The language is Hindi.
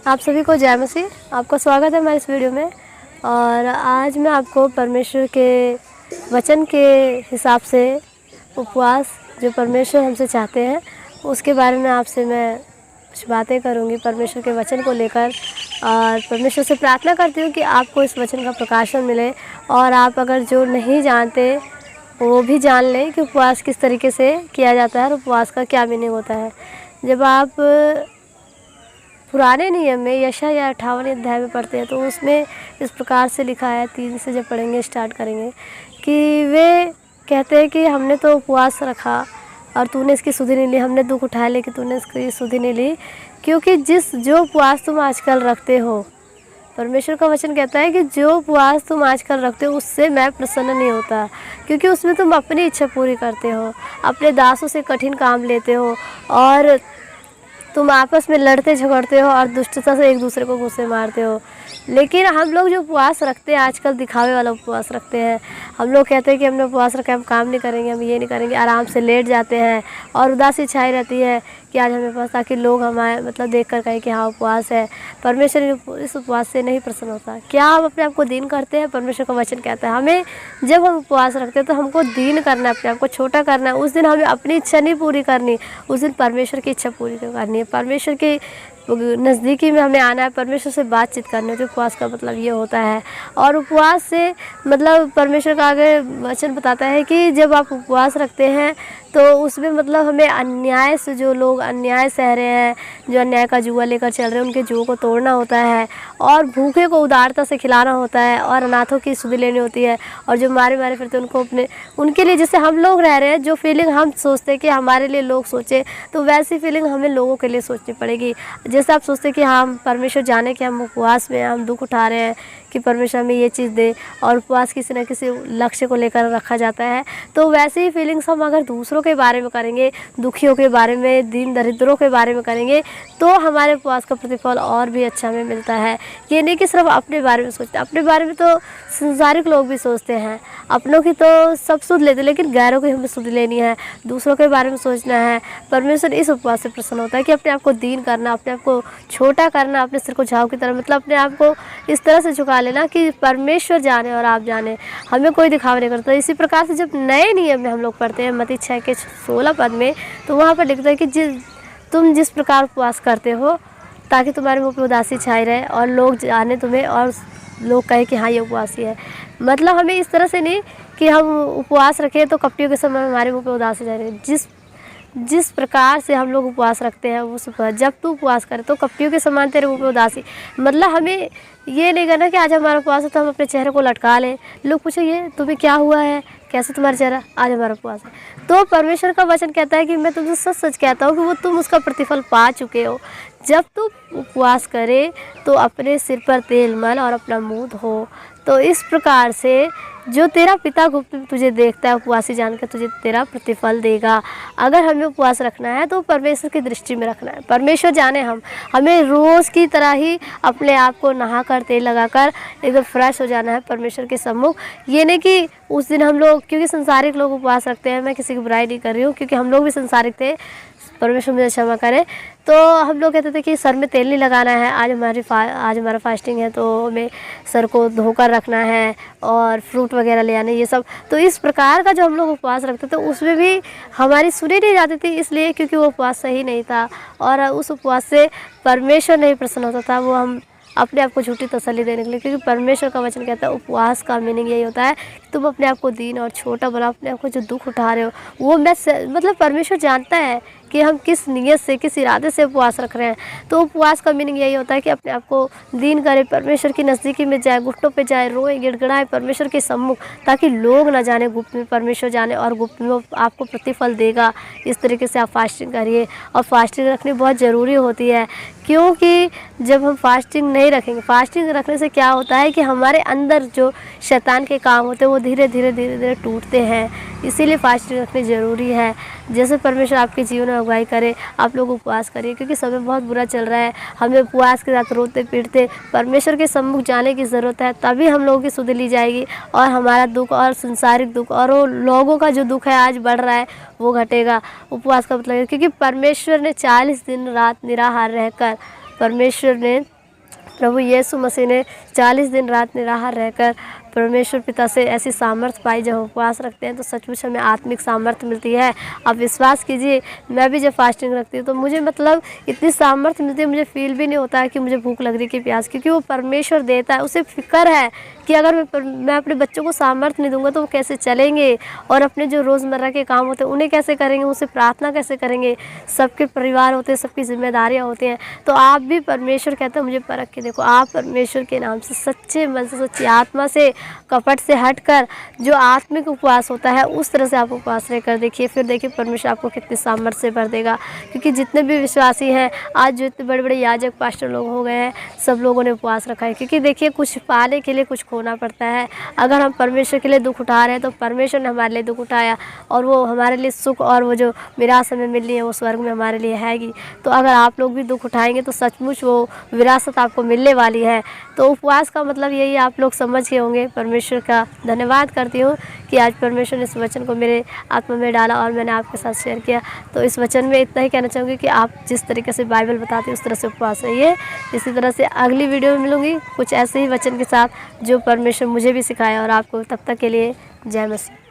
आप सभी को जय मसीह। आपका स्वागत है हमारे इस वीडियो में। और आज मैं आपको परमेश्वर के वचन के हिसाब से उपवास जो परमेश्वर हमसे चाहते हैं उसके बारे में आपसे मैं कुछ बातें करूंगी परमेश्वर के वचन को लेकर। और परमेश्वर से प्रार्थना करती हूँ कि आपको इस वचन का प्रकाशन मिले और आप अगर जो नहीं जानते वो भी जान लें कि उपवास किस तरीके से किया जाता है और उपवास का क्या मीनिंग होता है। जब आप पुराने नियम में यशायाह 58 अध्याय में पढ़ते हैं तो उसमें इस प्रकार से लिखा है, 3 से जब पढ़ेंगे स्टार्ट करेंगे कि वे कहते हैं कि हमने तो उपवास रखा और तूने इसकी सुधि नहीं ली, हमने दुख उठाया लेकिन तूने इसकी सुधि नहीं ली, क्योंकि जो उपवास तुम आजकल रखते हो, परमेश्वर का वचन कहता है कि जो उपवास तुम आजकल रखते हो उससे मैं प्रसन्न नहीं होता, क्योंकि उसमें तुम अपनी इच्छा पूरी करते हो, अपने दासों से कठिन काम लेते हो और तुम आपस में लड़ते झगड़ते हो और दुष्टता से एक दूसरे को गुस्से मारते हो। लेकिन हम लोग जो उपवास रखते हैं आजकल दिखावे वाला उपवास रखते हैं। हम लोग कहते हैं कि हमने उपवास रखा है, हम काम नहीं करेंगे, हम ये नहीं करेंगे, आराम से लेट जाते हैं और उदासी छाई रहती है कि आज हमें पास, ताकि लोग हमारे देख कर कहें कि हाँ उपवास है। परमेश्वर इस उपवास से नहीं प्रसन्न होता। क्या हम अपने आप को दीन करते हैं? परमेश्वर का वचन कहता है हमें जब हम उपवास रखते हैं तो हमको दीन करना है, अपने आप को छोटा करना है। उस दिन हमें अपनी इच्छा नहीं पूरी करनी, उस दिन परमेश्वर की इच्छा पूरी करनी है, परमेश्वर के नज़दीकी में हमें आना है, परमेश्वर से बातचीत करने। तो उपवास का मतलब ये होता है। और उपवास से परमेश्वर का आगे वचन बताता है कि जब आप उपवास रखते हैं तो उसमें हमें अन्याय से, जो लोग अन्याय सह रहे हैं, जो अन्याय का जुआ लेकर चल रहे हैं, उनके जुओं को तोड़ना होता है और भूखे को उदारता से खिलाना होता है और अनाथों की सुधि लेनी होती है। और जो मारे मारे फिरते उनको उनके लिए, जैसे हम लोग रह रहे हैं, जो फीलिंग हम सोचते हैं कि हमारे लिए लोग सोचे, तो वैसी फीलिंग हमें लोगों के लिए सोचनी पड़ेगी। जैसे आप सोचते हैं कि हम परमेश्वर जाने कि हम उपवास में हम दुख उठा रहे हैं कि परमेश्वर हमें ये चीज़ दे, और उपवास किसी न किसी लक्ष्य को लेकर रखा जाता है, तो वैसे ही फीलिंग्स हम अगर दूसरों के बारे में करेंगे, दुखियों के बारे में, दीन दरिद्रों के बारे में करेंगे, तो हमारे उपवास का प्रतिफल और भी अच्छा हमें मिलता है। ये नहीं कि सिर्फ अपने बारे में सोचते, अपने बारे में तो संसारिक लोग भी सोचते हैं, अपनों की तो सब सुध लेते, लेकिन गैरों की हमें सुध लेनी है, दूसरों के बारे में सोचना है। परमेश्वर इस उपवास से प्रसन्न होता है कि अपने आप को दीन करना, अपने आप को छोटा करना, अपने सिर को झाव की तरह, अपने आप को इस तरह से झुका लेना कि परमेश्वर जाने और आप जाने, हमें कोई दिखावा नहीं करता। इसी प्रकार से जब नए नियम में हम लोग पढ़ते हैं मत्ती 6 के 16 पद में, तो वहाँ पर लिखता है कि तुम जिस प्रकार उपवास करते हो ताकि तुम्हारे मुँह पर उदासी छाई रहे और लोग जाने तुम्हें और लोग कहे कि हाँ ये उपवासी है। हमें इस तरह से नहीं कि हम उपवास रखें तो कपटियों के समय हमारे मुँह पर उदासी छाई रहे। जिस प्रकार से हम लोग उपवास रखते हैं उस जब तू उपवास करे तो कपटियों के समान तेरे मुँह पे उदासी, हमें ये नहीं करना कि आज हमारा उपवास है तो हम अपने चेहरे को लटका लें, लोग पूछेंगे तुम्हें क्या हुआ है, कैसे तुम्हारा चेहरा, आज हमारा उपवास है। तो परमेश्वर का वचन कहता है कि मैं तुमसे सच सच कहता हूँ कि वो तुम उसका प्रतिफल पा चुके हो। जब तू उपवास करे तो अपने सिर पर तेल मल और अपना मुँह धो, तो इस प्रकार से जो तेरा पिता गुप्त में तुझे देखता है, उपवासी जानकर तुझे तेरा प्रतिफल देगा। अगर हमें उपवास रखना है तो परमेश्वर की दृष्टि में रखना है। परमेश्वर जाने हमें रोज़ की तरह ही अपने आप को नहा कर तेल लगाकर एकदम फ्रेश हो जाना है परमेश्वर के सम्मुख। ये नहीं कि उस दिन हम लोग, क्योंकि संसारिक लोग उपवास रखते हैं, मैं किसी की बुराई नहीं कर रही हूँ क्योंकि हम लोग भी संसारिक थे, परमेश्वर मुझे क्षमा करे, तो हम लोग कहते थे कि सर में तेल नहीं लगाना है, आज हमारा फास्टिंग है तो हमें सर को धोकर रखना है और फ्रूट वगैरह ले आने, ये सब। तो इस प्रकार का जो हम लोग उपवास रखते थे उसमें भी हमारी सुनी नहीं जाती थी, इसलिए क्योंकि वो उपवास सही नहीं था और उस उपवास से परमेश्वर नहीं प्रसन्न होता था। वो हम अपने आप को झूठी तसल्ली देने के लिए, क्योंकि परमेश्वर का वचन कहता है उपवास का मीनिंग यही होता है कि तुम अपने आप को दीन और छोटा बनाओ, अपने आप को जो दुख उठा रहे हो वो परमेश्वर जानता है कि हम किस नीयत से, किस इरादे से उपवास रख रहे हैं। तो उपवास का मीनिंग यही होता है कि अपने आप को दीन करें, परमेश्वर की नज़दीकी में जाए, घुटनों पे जाए, रोए गिड़गिड़ाए परमेश्वर के सम्मुख, ताकि लोग ना जाने, गुप्त में परमेश्वर जाने और गुप्त में आपको प्रतिफल देगा। इस तरीके से आप फास्टिंग करिए। और फास्टिंग रखनी बहुत ज़रूरी होती है, क्योंकि जब हम फास्टिंग नहीं रखेंगे, फास्टिंग रखने से क्या होता है कि हमारे अंदर जो शैतान के काम होते हैं वो धीरे धीरे टूटते हैं। इसीलिए फास्टिंग रखनी ज़रूरी है। जैसे परमेश्वर आपके जीवन में अगुवाई करे, आप लोग उपवास करिए, क्योंकि समय बहुत बुरा चल रहा है। हमें उपवास के साथ रोते पीटते परमेश्वर के सम्मुख जाने की ज़रूरत है, तभी हम लोगों की सुध ली जाएगी और हमारा दुख और संसारिक दुख और वो लोगों का जो दुख है आज बढ़ रहा है वो घटेगा। उपवास का मतलब है, क्योंकि परमेश्वर ने 40 दिन रात निराहार रहकर परमेश्वर ने प्रभु यीशु मसीह ने 40 दिन रात निराहार रहकर परमेश्वर पिता से ऐसी सामर्थ्य पाई। जब उपवास रखते हैं तो सचमुच हमें आत्मिक सामर्थ्य मिलती है। आप विश्वास कीजिए, मैं भी जब फास्टिंग रखती हूँ तो मुझे मतलब इतनी सामर्थ्य मिलती है, मुझे फील भी नहीं होता है कि मुझे भूख लग रही कि प्यास, क्योंकि वो परमेश्वर देता है। उसे फ़िक्र है कि अगर मैं अपने बच्चों को सामर्थ्य नहीं दूंगा तो वो कैसे चलेंगे, और अपने जो रोज़मर्रा के काम होते हैं उन्हें कैसे करेंगे, उनसे प्रार्थना कैसे करेंगे। सबके परिवार होते हैं, सबकी जिम्मेदारियाँ होती हैं। तो आप भी, परमेश्वर कहते हैं मुझे परख के देखो, आप परमेश्वर के नाम से सच्चे मन से, सच्ची आत्मा से, कपट से हटकर जो आत्मिक उपवास होता है उस तरह से आप उपवास रह कर देखिए। फिर देखिए परमेश्वर आपको कितनी सामर्थ्य से भर देगा। क्योंकि जितने भी विश्वासी हैं आज, जो इतने बड़े बड़े याजक पास्टर लोग हो गए हैं, सब लोगों ने उपवास रखा है। क्योंकि देखिए कुछ पाने के लिए कुछ खोना पड़ता है। अगर हम परमेश्वर के लिए दुख उठा रहे हैं तो परमेश्वर ने हमारे लिए दुख उठाया, और वो हमारे लिए सुख और वो जो विरासत हमें मिलनी है वो स्वर्ग में हमारे लिए हैगी। तो अगर आप लोग भी दुख उठाएंगे तो सचमुच वो विरासत आपको मिलने वाली है। तो उपवास का मतलब यही आप लोग समझ गए होंगे। परमेश्वर का धन्यवाद करती हूँ कि आज परमेश्वर ने इस वचन को मेरे आत्मा में डाला और मैंने आपके साथ शेयर किया। तो इस वचन में इतना ही कहना चाहूँगी कि आप जिस तरीके से बाइबल बताते हैं उस तरह से उपवास रहिए। इसी तरह से अगली वीडियो में मिलूँगी कुछ ऐसे ही वचन के साथ जो परमेश्वर मुझे भी सिखाया और आपको। तब तक के लिए जय मसीह।